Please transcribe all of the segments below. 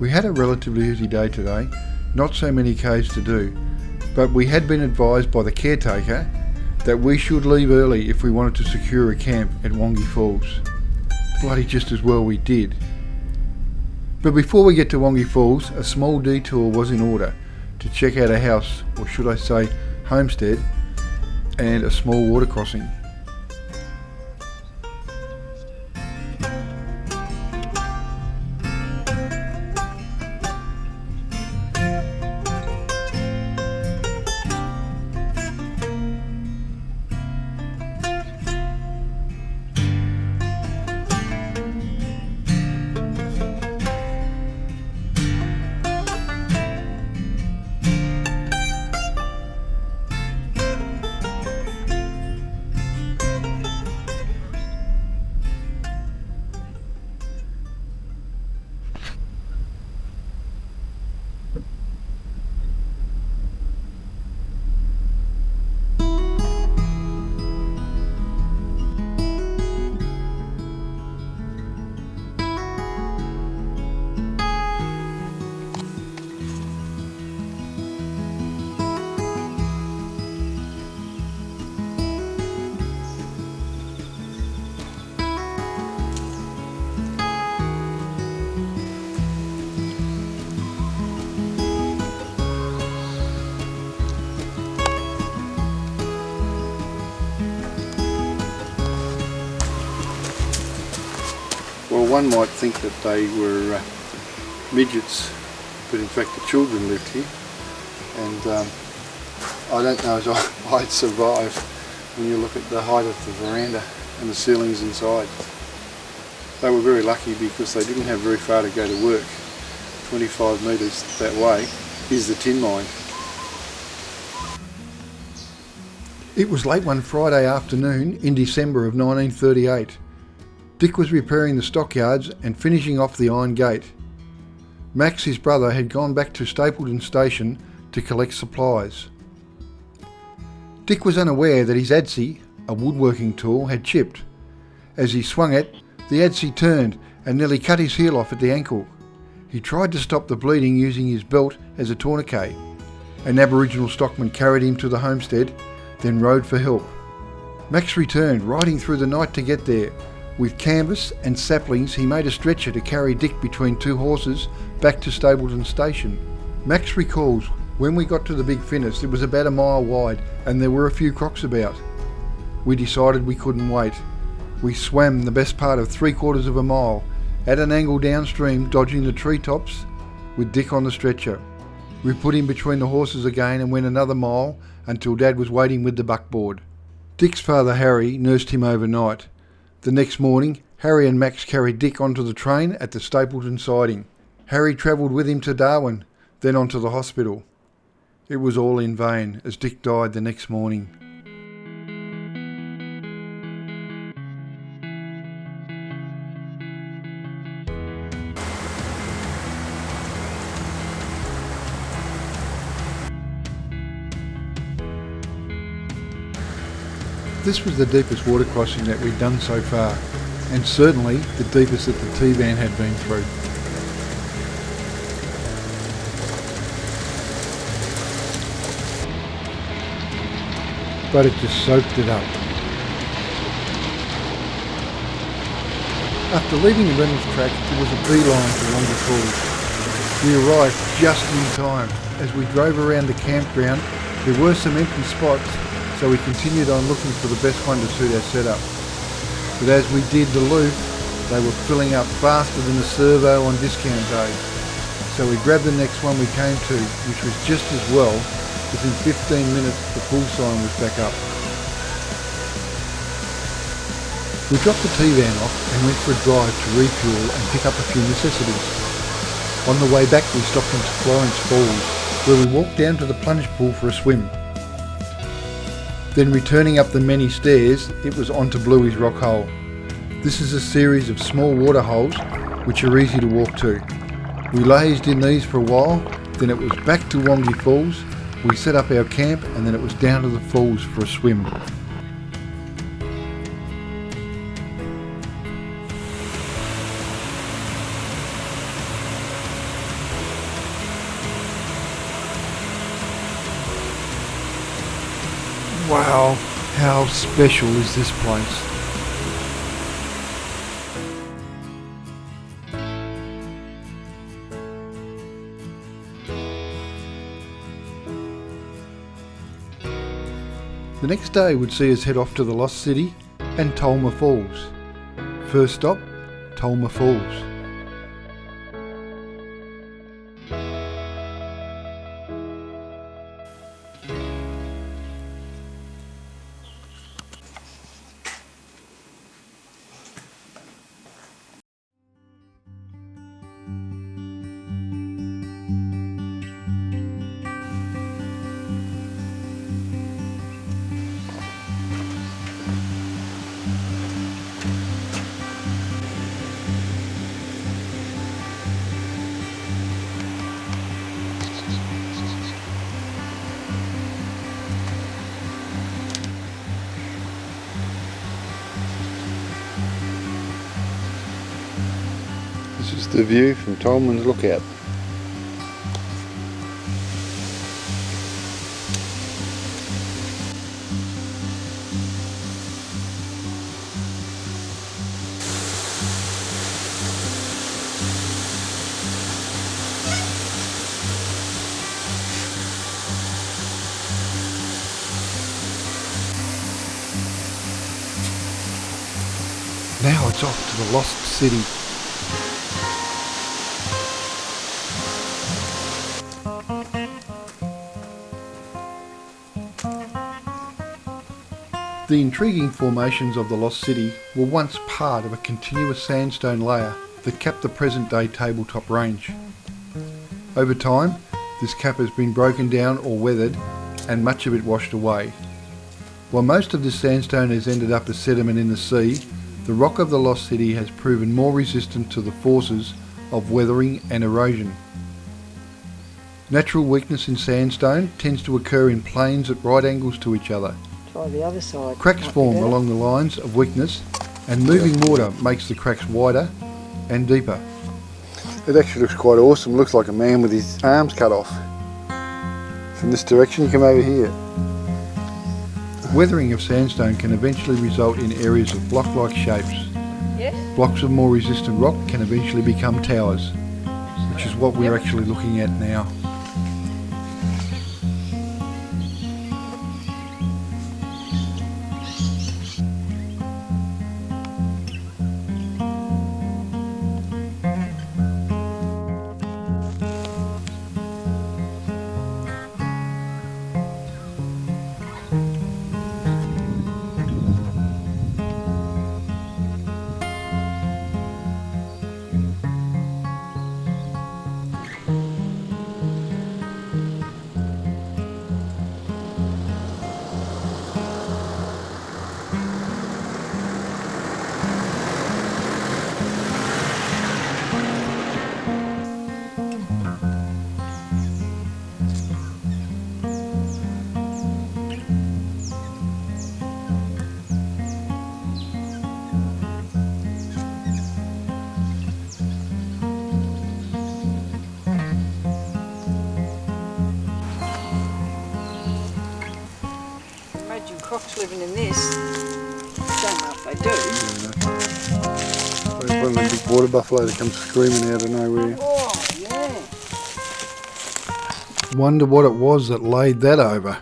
We had a relatively easy day today, not so many Ks to do, but we had been advised by the caretaker that we should leave early if we wanted to secure a camp at Wangi Falls. Bloody just as well we did. But before we get to Wangi Falls, a small detour was in order to check out a house, or should I say homestead, and a small water crossing. Well, one might think that they were midgets, but in fact the children lived here, and I don't know as I'd survive when you look at the height of the veranda and the ceilings inside. They were very lucky because they didn't have very far to go to work. 25 metres that way is the tin mine. It was late one Friday afternoon in December of 1938. Dick was repairing the stockyards and finishing off the iron gate. Max, his brother, had gone back to Stapleton Station to collect supplies. Dick was unaware that his adze, a woodworking tool, had chipped. As he swung it, the adze turned and nearly cut his heel off at the ankle. He tried to stop the bleeding using his belt as a tourniquet. An Aboriginal stockman carried him to the homestead, then rode for help. Max returned, riding through the night to get there. With canvas and saplings, he made a stretcher to carry Dick between two horses back to Stapleton Station. Max recalls, when we got to the big finish, it was about a mile wide and there were a few crocs about. We decided we couldn't wait. We swam the best part of 3/4 of a mile, at an angle downstream, dodging the treetops, with Dick on the stretcher. We put him between the horses again and went another mile until Dad was waiting with the buckboard. Dick's father Harry nursed him overnight. The next morning, Harry and Max carried Dick onto the train at the Stapleton siding. Harry travelled with him to Darwin, then on to the hospital. It was all in vain, as Dick died the next morning. This was the deepest water crossing that we'd done so far, and certainly the deepest that the T-van had been through. But it just soaked it up. After leaving the Reynolds track, it was a beeline to Wangi Falls. We arrived just in time. As we drove around the campground, there were some empty spots, so we continued on looking for the best one to suit our setup. But as we did the loop, they were filling up faster than a servo on discount day. So we grabbed the next one we came to, which was just as well. Within 15 minutes, the full sign was back up. We dropped the T-van off and went for a drive to refuel and pick up a few necessities. On the way back, we stopped into Florence Falls, where we walked down to the plunge pool for a swim. Then returning up the many stairs, it was onto Bluey's Rock Hole. This is a series of small water holes which are easy to walk to. We lazed in these for a while, then it was back to Wangi Falls. We set up our camp and then it was down to the falls for a swim. Wow, how special is this place? The next day would see us head off to the Lost City and Tolma Falls. First stop, Tolma Falls. This is the view from Tolman's Lookout. Now it's off to the Lost City. The intriguing formations of the Lost City were once part of a continuous sandstone layer that capped the present-day tabletop range. Over time, this cap has been broken down or weathered, and much of it washed away. While most of this sandstone has ended up as sediment in the sea, the rock of the Lost City has proven more resistant to the forces of weathering and erosion. Natural weakness in sandstone tends to occur in planes at right angles to each other. Try the other side. Cracks form along the lines of weakness, and moving water makes the cracks wider and deeper. It actually looks quite awesome. It looks like a man with his arms cut off. From this direction, you come over here. Weathering of sandstone can eventually result in areas of block-like shapes. Yes. Blocks of more resistant rock can eventually become towers, which is what we're actually looking at now. Crocs living in this. Don't know if they do. There's one of the big water buffalo that comes screaming out of nowhere. Oh, yeah. Wonder what it was that laid that over.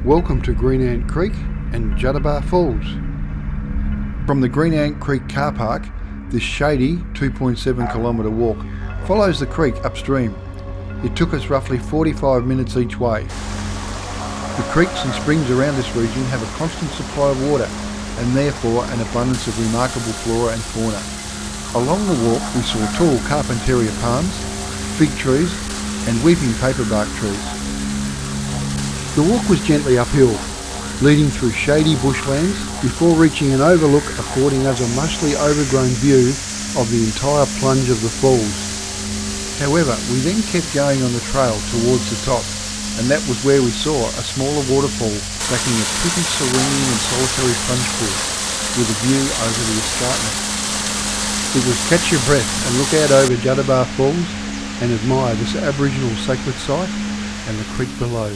Welcome to Greenant Creek and Juddabar Falls. From the Greenant Creek car park, this shady 2.7 kilometre walk follows the creek upstream. It took us roughly 45 minutes each way. The creeks and springs around this region have a constant supply of water and therefore an abundance of remarkable flora and fauna. Along the walk we saw tall carpentaria palms, fig trees and weeping paperbark trees. The walk was gently uphill, leading through shady bushlands before reaching an overlook affording us a mostly overgrown view of the entire plunge of the falls. However, we then kept going on the trail towards the top and that was where we saw a smaller waterfall backing a pretty serene and solitary plunge pool with a view over the escarpment. It was catch your breath and look out over Juddabar Falls and admire this Aboriginal sacred site and the creek below.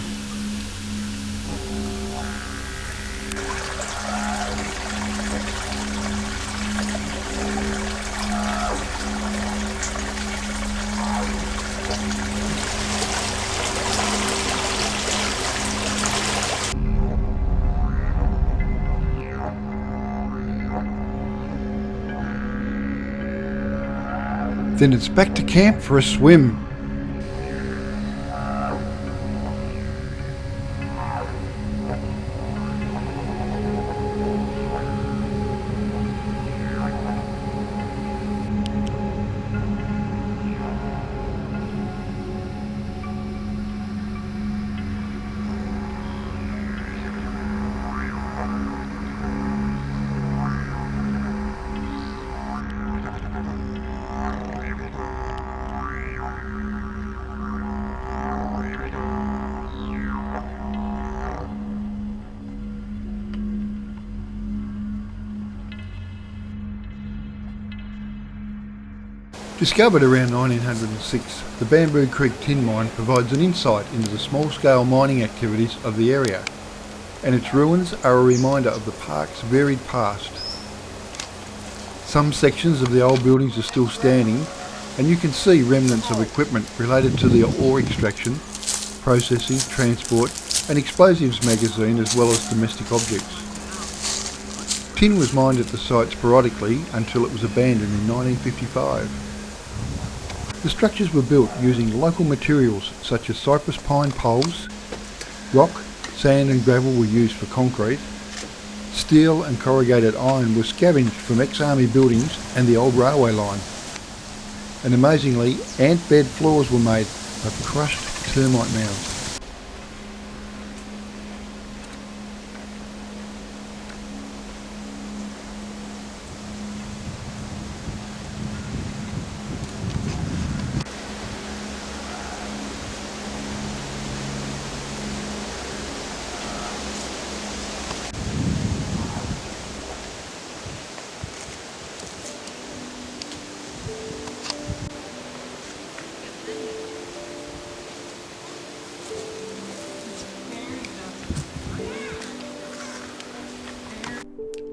Then it's back to camp for a swim. Discovered around 1906, the Bamboo Creek tin mine provides an insight into the small-scale mining activities of the area, and its ruins are a reminder of the park's varied past. Some sections of the old buildings are still standing, and you can see remnants of equipment related to the ore extraction, processing, transport and explosives magazine, as well as domestic objects. Tin was mined at the site sporadically until it was abandoned in 1955. The structures were built using local materials such as cypress pine poles. Rock, sand and gravel were used for concrete. Steel and corrugated iron were scavenged from ex-army buildings and the old railway line. And amazingly, ant bed floors were made of crushed termite mounds.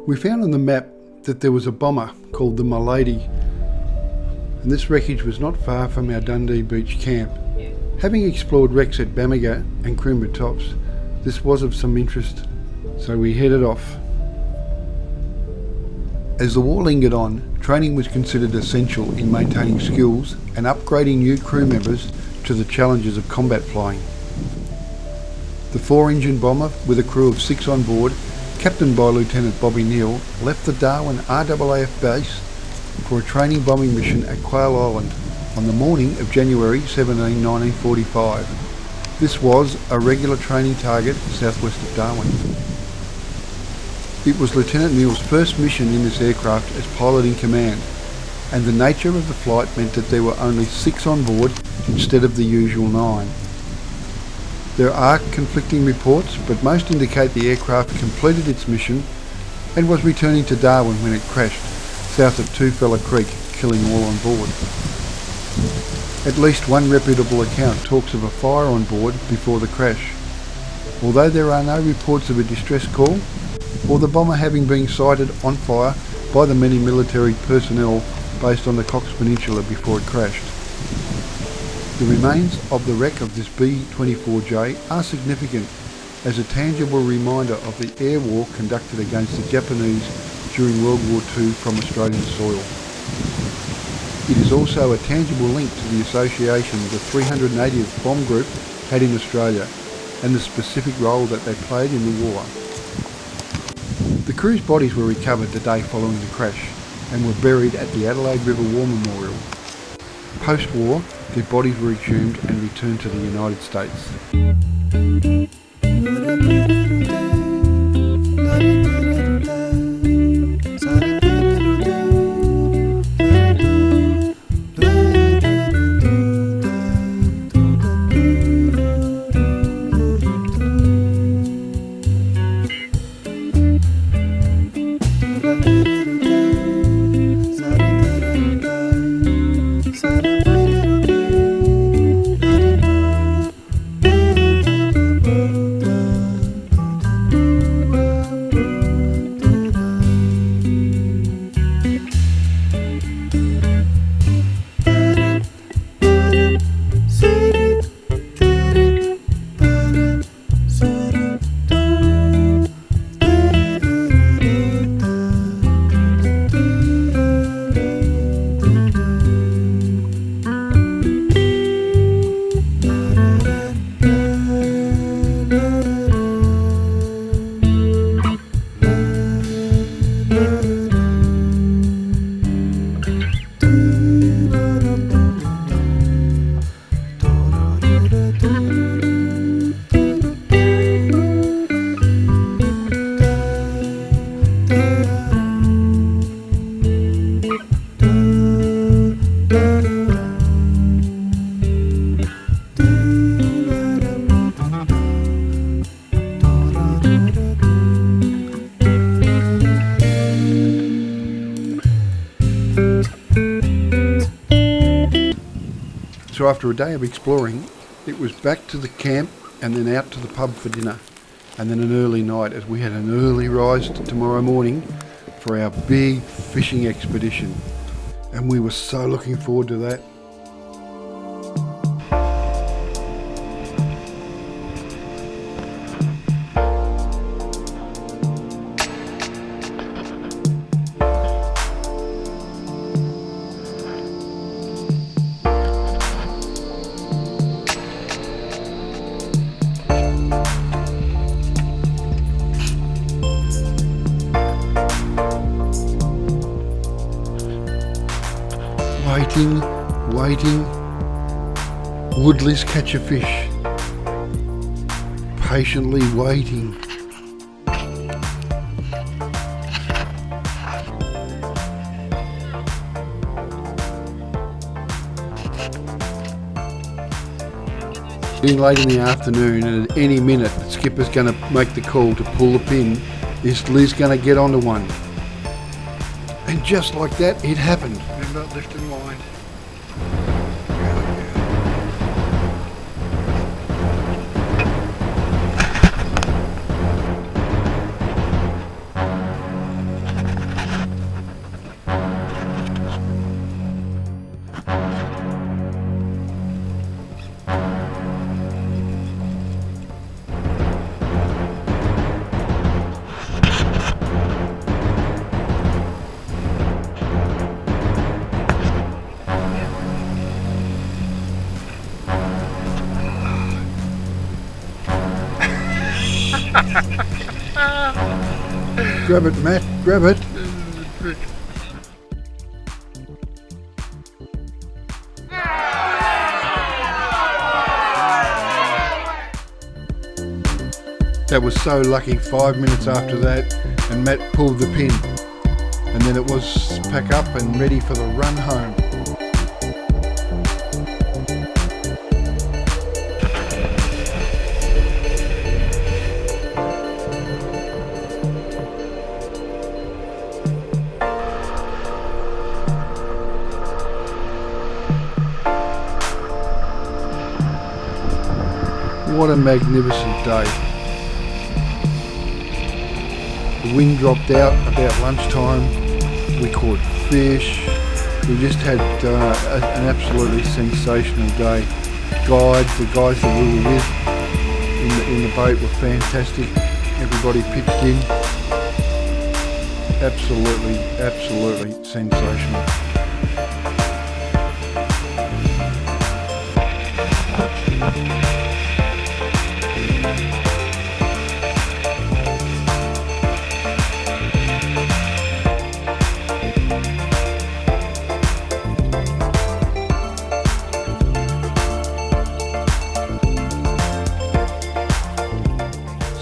We found on the map that there was a bomber called the Milady, and this wreckage was not far from our Dundee Beach camp. Having explored wrecks at Bamaga and Coomba Tops, this was of some interest, so we headed off. As the war lingered on, training was considered essential in maintaining skills and upgrading new crew members to the challenges of combat flying. The 4-engine bomber, with a crew of 6 on board, captained by Lieutenant Bobby Neal, left the Darwin RAAF base for a training bombing mission at Quail Island on the morning of January 17, 1945. This was a regular training target southwest of Darwin. It was Lieutenant Neal's first mission in this aircraft as pilot in command, and the nature of the flight meant that there were only 6 on board instead of the usual 9. There are conflicting reports, but most indicate the aircraft completed its mission and was returning to Darwin when it crashed south of Twofella Creek, killing all on board. At least one reputable account talks of a fire on board before the crash, although there are no reports of a distress call or the bomber having been sighted on fire by the many military personnel based on the Cox Peninsula before it crashed. The remains of the wreck of this B-24J are significant as a tangible reminder of the air war conducted against the Japanese during World War II from Australian soil. It is also a tangible link to the association the 380th Bomb Group had in Australia and the specific role that they played in the war. The crew's bodies were recovered the day following the crash and were buried at the Adelaide River War Memorial. Post-war, their bodies were exhumed and returned to the United States. So after a day of exploring, it was back to the camp and then out to the pub for dinner. And then an early night, as we had an early rise tomorrow morning for our big fishing expedition. And we were so looking forward to that. Waiting, would Liz catch a fish? Patiently waiting. Getting late in the afternoon, and at any minute the skipper's going to make the call to pull the pin. Is Liz going to get onto one? And just like that, it happened. Remember, left in line. Grab it, Matt, grab it. That was so lucky. 5 minutes after that, and Matt pulled the pin. And then it was pack up and ready for the run home. What a magnificent day. The wind dropped out about lunchtime. We caught fish. We just had an absolutely sensational day. The guys that we were with in the boat were fantastic. Everybody pitched in. Absolutely sensational.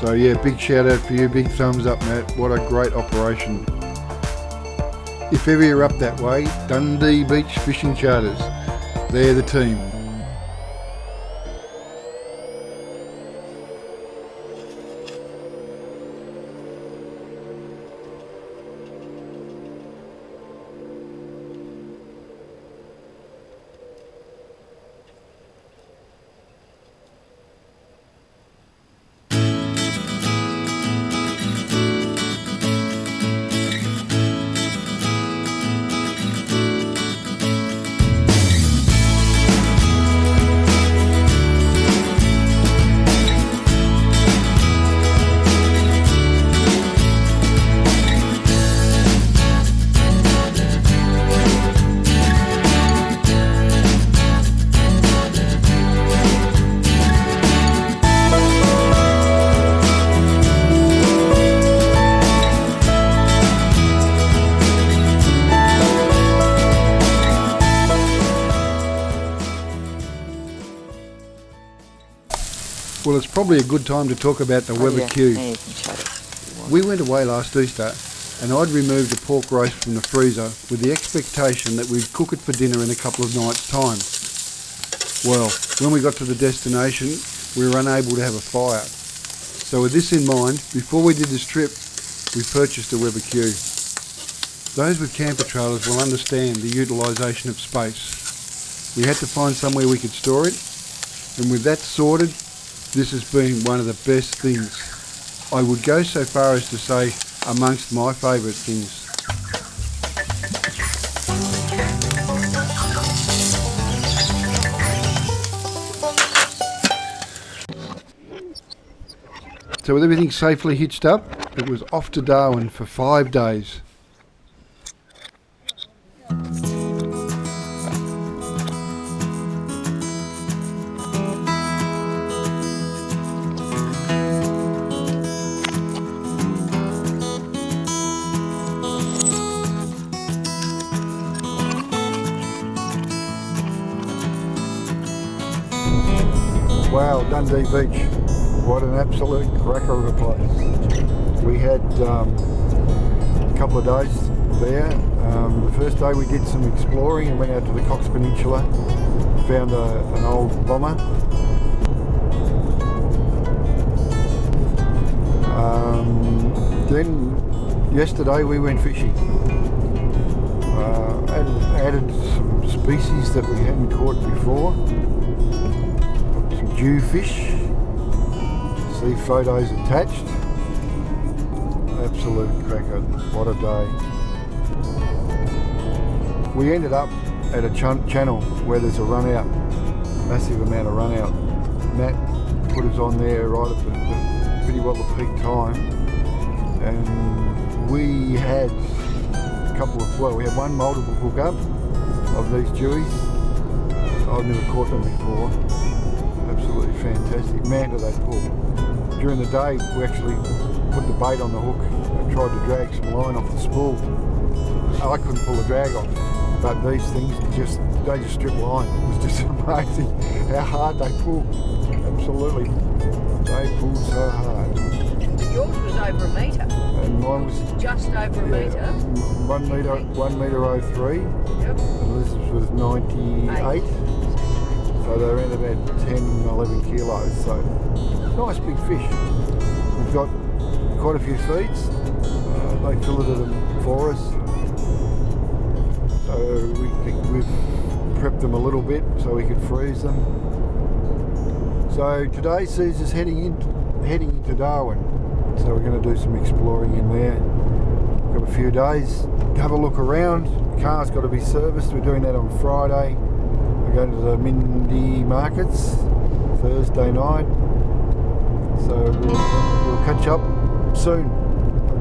So yeah, big shout out for you, big thumbs up, Matt. What a great operation. If ever you're up that way, Dundee Beach Fishing Charters, they're the team. Well, it's probably a good time to talk about the Weber Q. Yeah, you can show us. We went away last Easter and I'd removed a pork roast from the freezer with the expectation that we'd cook it for dinner in a couple of nights' time. Well, when we got to the destination, we were unable to have a fire. So with this in mind, before we did this trip, we purchased a Weber Q. Those with camper trailers will understand the utilisation of space. We had to find somewhere we could store it, and with that sorted, this has been one of the best things. I would go so far as to say amongst my favourite things. So with everything safely hitched up, it was off to Darwin for 5 days. Wow, Dundee Beach. What an absolute cracker of a place. We had a couple of days there. The first day we did some exploring and went out to the Cox Peninsula, found an old bomber. Then yesterday we went fishing. Added some species that we hadn't caught before. Some jewfish. See photos attached. Absolute cracker. What a day. We ended up at a channel where there's a run out, massive amount of run out. Matt put us on there right at the pretty well the peak time, and we had we had one multiple hookup of these jewies. I've never caught them before. Absolutely fantastic. Man, do they pull. During the day we actually put the bait on the hook and tried to drag some line off the spool. I couldn't pull the drag off, but these things they just strip line. It was just amazing how hard they pull. Absolutely. They pulled so hard. Yours was over a metre. And mine was just over a metre. 1 metre 03. Yep. And this was 98. So they're around about 10, 11 kilos. So nice big fish. We've got quite a few feeds. They filleted them for us. So we've prepped them a little bit so we could freeze them. So today sees us heading into Darwin. So we're going to do some exploring in there. Got a few days, have a look around. The car's got to be serviced. We're doing that on Friday. We're going to the Dundee markets Thursday night. So we'll catch up soon.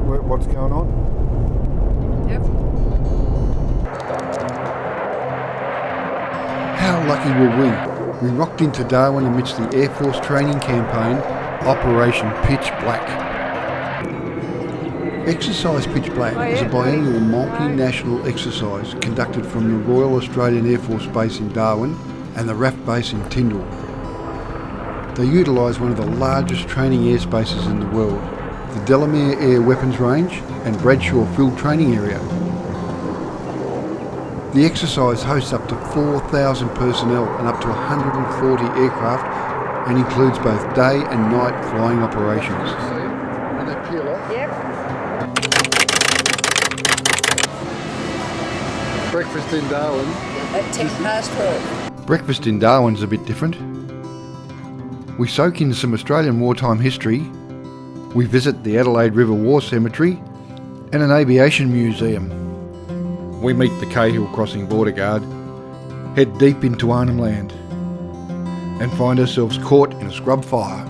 What's going on? Yep. How lucky were we? We rocked into Darwin amidst the Air Force training campaign, Operation Pitch Black. Exercise Pitch Black is a biennial multinational exercise conducted from the Royal Australian Air Force Base in Darwin and the RAF base in Tyndall. They utilise one of the largest training airspaces in the world, the Delamere Air Weapons Range and Bradshaw Field Training Area. The exercise hosts up to 4,000 personnel and up to 140 aircraft and includes both day and night flying operations. When they peel off. Yep. Breakfast in Darwin. At 12:10. Breakfast in Darwin's a bit different. We soak in some Australian wartime history, we visit the Adelaide River War Cemetery and an aviation museum. We meet the Cahill Crossing Border Guard, head deep into Arnhem Land and find ourselves caught in a scrub fire.